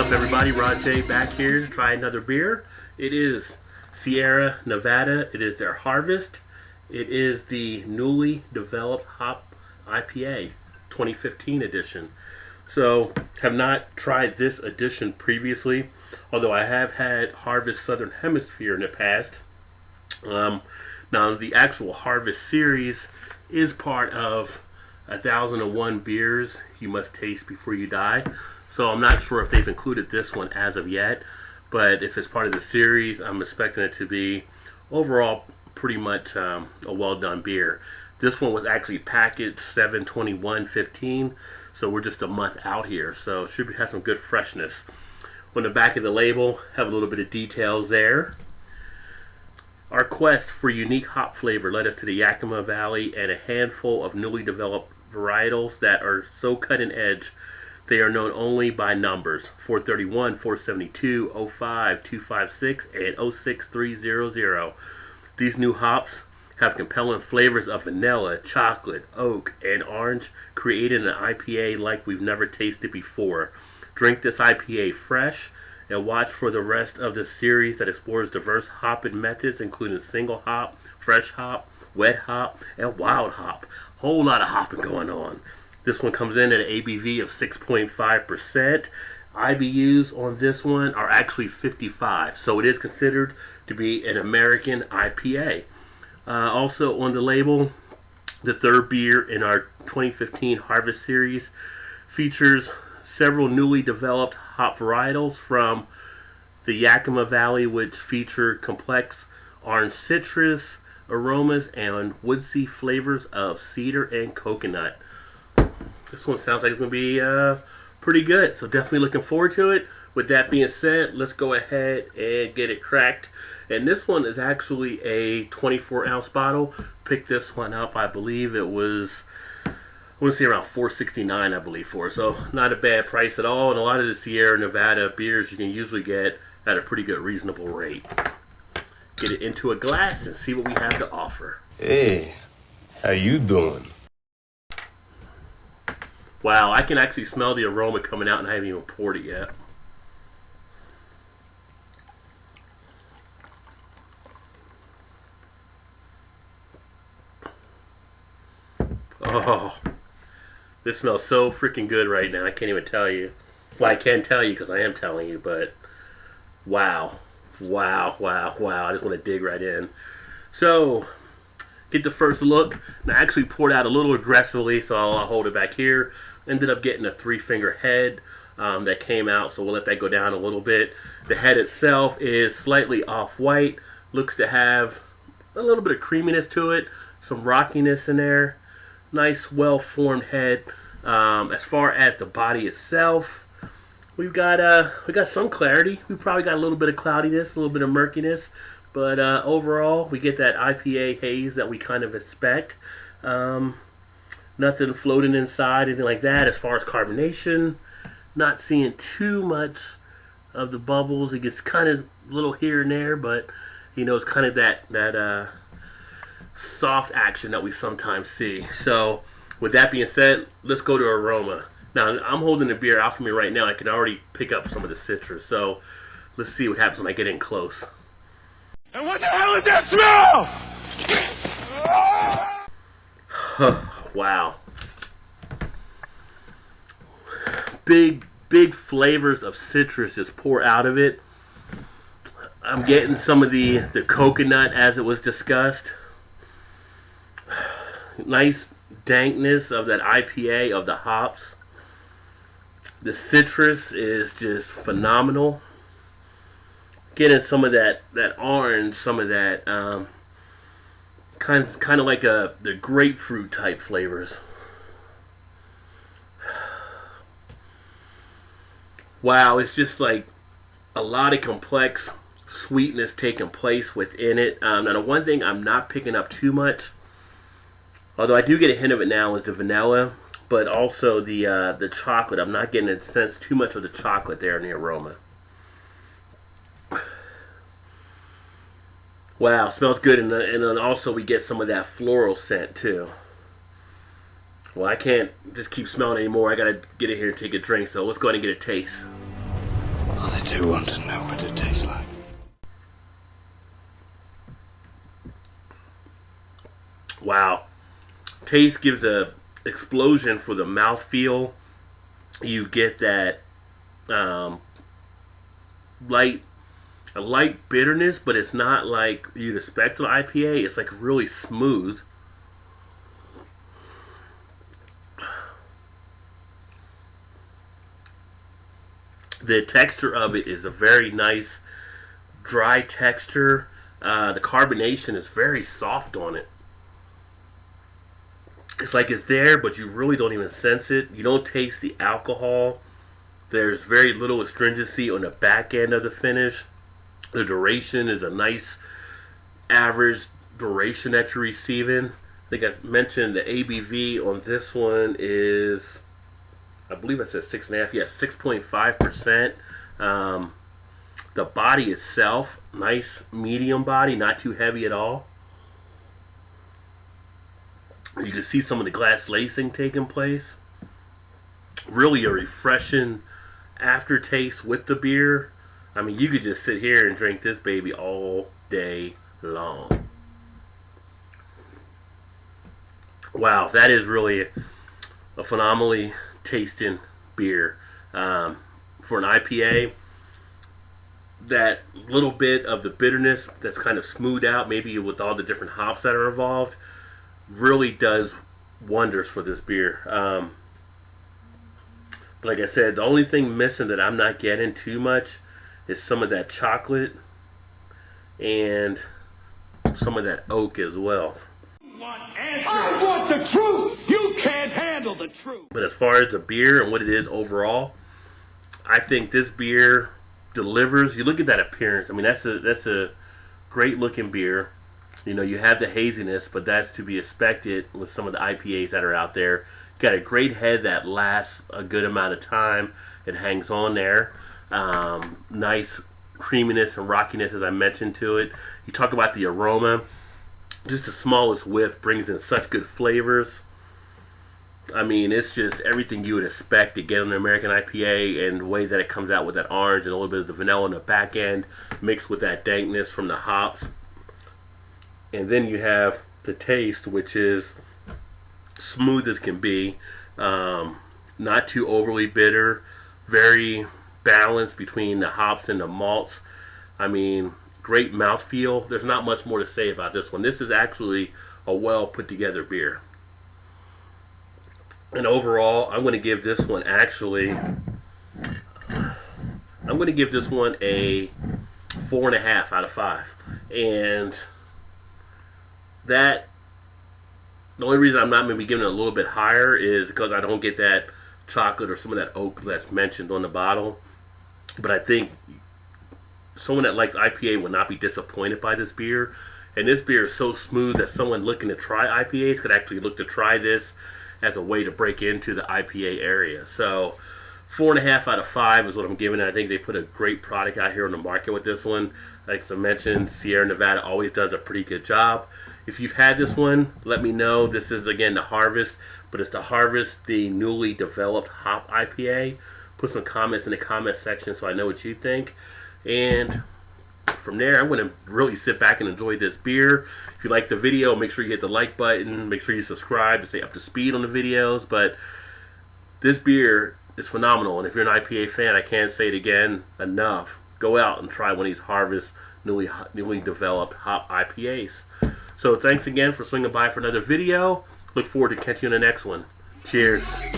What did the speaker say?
up, everybody? Rod J back here to try another beer. It is Sierra Nevada. It is their Harvest. It is the newly developed hop IPA 2015 edition. So, have not tried this edition previously, although I have had Harvest Southern Hemisphere in the past. Now, the actual Harvest series is part of 1001 beers you must taste before you die. So I'm not sure if they've included this one as of yet, but if it's part of the series, I'm expecting it to be overall pretty much a well done beer. This one was actually packaged 7/21/15, so we're just a month out here, so should have some good freshness. On the back of the label, have a little bit of details there. Our quest for unique hop flavor led us to the Yakima Valley and a handful of newly developed varietals that are so cutting edge they are known only by numbers: 431, 472, 05, 256, and 06300. These new hops have compelling flavors of vanilla, chocolate, oak, and orange, creating an IPA like we've never tasted before. Drink this IPA fresh and watch for the rest of the series that explores diverse hopping methods, including single hop, fresh hop, wet hop, and wild hop. Whole lot of hopping going on. This one comes in at an ABV of 6.5%. IBUs on this one are actually 55, so it is considered to be an American IPA. Also on the label, the third beer in our 2015 Harvest series features several newly developed hop varietals from the Yakima Valley, which feature complex orange citrus aromas and woodsy flavors of cedar and coconut. This one sounds like it's going to be pretty good, so definitely looking forward to it. With that being said, let's go ahead and get it cracked. And this one is actually a 24-ounce bottle. Picked this one up, I believe it was, I want to say around $4.69, I believe, for it. So not a bad price at all. And a lot of the Sierra Nevada beers you can usually get at a pretty good, reasonable rate. Get it into a glass and see what we have to offer. Hey, how you doing? Wow, I can actually smell the aroma coming out and I haven't even poured it yet. Oh, this smells so freaking good right now. I can't even tell you. Well, I can tell you because I am telling you, but wow. Wow, wow, wow. I just want to dig right in. So, get the first look. And I actually poured out a little aggressively, so I'll hold it back here. Ended up getting a 3-finger head that came out, so we'll let that go down a little bit. The head itself is slightly off-white. Looks to have a little bit of creaminess to it, some rockiness in there. Nice, well-formed head. As far as the body itself, we got some clarity. We probably got a little bit of cloudiness, a little bit of murkiness. But overall, we get that IPA haze that we kind of expect. Nothing floating inside, anything like that. As far as carbonation, not seeing too much of the bubbles. It gets kind of a little here and there, but you know, it's kind of that soft action that we sometimes see. So, with that being said, let's go to aroma. Now, I'm holding the beer out for me right now. I can already pick up some of the citrus. So, let's see what happens when I get in close. And what the hell is that smell? Wow. Big flavors of citrus just pour out of it. I'm getting some of the coconut as it was discussed. Nice dankness of that IPA, of the hops. The citrus is just phenomenal. Getting some of that orange, some of that kind of like the grapefruit type flavors. Wow, it's just like a lot of complex sweetness taking place within it. Now, the one thing I'm not picking up too much, although I do get a hint of it now, is the vanilla, but also the chocolate. I'm not getting a sense too much of the chocolate there in the aroma. Wow, smells good, and then also we get some of that floral scent too. Well, I can't just keep smelling anymore. I gotta get in here and take a drink, so let's go ahead and get a taste. do want to know what it tastes like. Wow. Taste gives a explosion for the mouthfeel. You get that light bitterness, but it's not like you'd expect an IPA. It's like really smooth. The texture of it is a very nice dry texture. The carbonation is very soft on it. It's like it's there, but you really don't even sense it. You don't taste the alcohol. There's very little astringency on the back end of the finish. The duration is a nice average duration that you're receiving. I think I mentioned the ABV on this one is, I believe I said 6.5. Yeah, 6.5%. The body itself, nice medium body, not too heavy at all. You can see some of the glass lacing taking place. Really a refreshing aftertaste with the beer. I mean, you could just sit here and drink this baby all day long. Wow, that is really a phenomenally tasting beer. For an IPA, that little bit of the bitterness that's kind of smoothed out, maybe with all the different hops that are involved, really does wonders for this beer. But like I said, the only thing missing that I'm not getting too much is some of that chocolate and some of that oak as well. I want the truth! You can't handle the truth! But as far as the beer and what it is overall, I think this beer delivers. You look at that appearance. I mean, that's a great looking beer. You know, you have the haziness, but that's to be expected with some of the IPAs that are out there. Got a great head that lasts a good amount of time. It hangs on there. Nice creaminess and rockiness, as I mentioned to it. You talk about the aroma. Just the smallest whiff brings in such good flavors. I mean, it's just everything you would expect to get on an American IPA, and the way that it comes out with that orange and a little bit of the vanilla in the back end mixed with that dankness from the hops. And then you have the taste, which is smooth as can be. Not too overly bitter. Very balanced between the hops and the malts. I mean, great mouthfeel. There's not much more to say about this one. This is actually a well put together beer. And overall, I'm going to give this one a 4.5 out of 5. And that, the only reason I'm not maybe giving it a little bit higher is because I don't get that chocolate or some of that oak that's mentioned on the bottle. But I think someone that likes IPA will not be disappointed by this beer. And this beer is so smooth that someone looking to try IPAs could actually look to try this as a way to break into the IPA area. So 4.5 out of 5 is what I'm giving it. I think they put a great product out here on the market with this one. Like I mentioned, Sierra Nevada always does a pretty good job. If you've had this one, let me know. This is, again, the Harvest, but it's the Harvest, the newly developed hop IPA. Put some comments in the comment section so I know what you think. And from there, I'm going to really sit back and enjoy this beer. If you like the video, make sure you hit the like button. Make sure you subscribe to stay up to speed on the videos. But this beer is phenomenal. And if you're an IPA fan, I can't say it again enough. Go out and try one of these Harvest newly developed hop IPAs. So thanks again for swinging by for another video. Look forward to catching you in the next one. Cheers.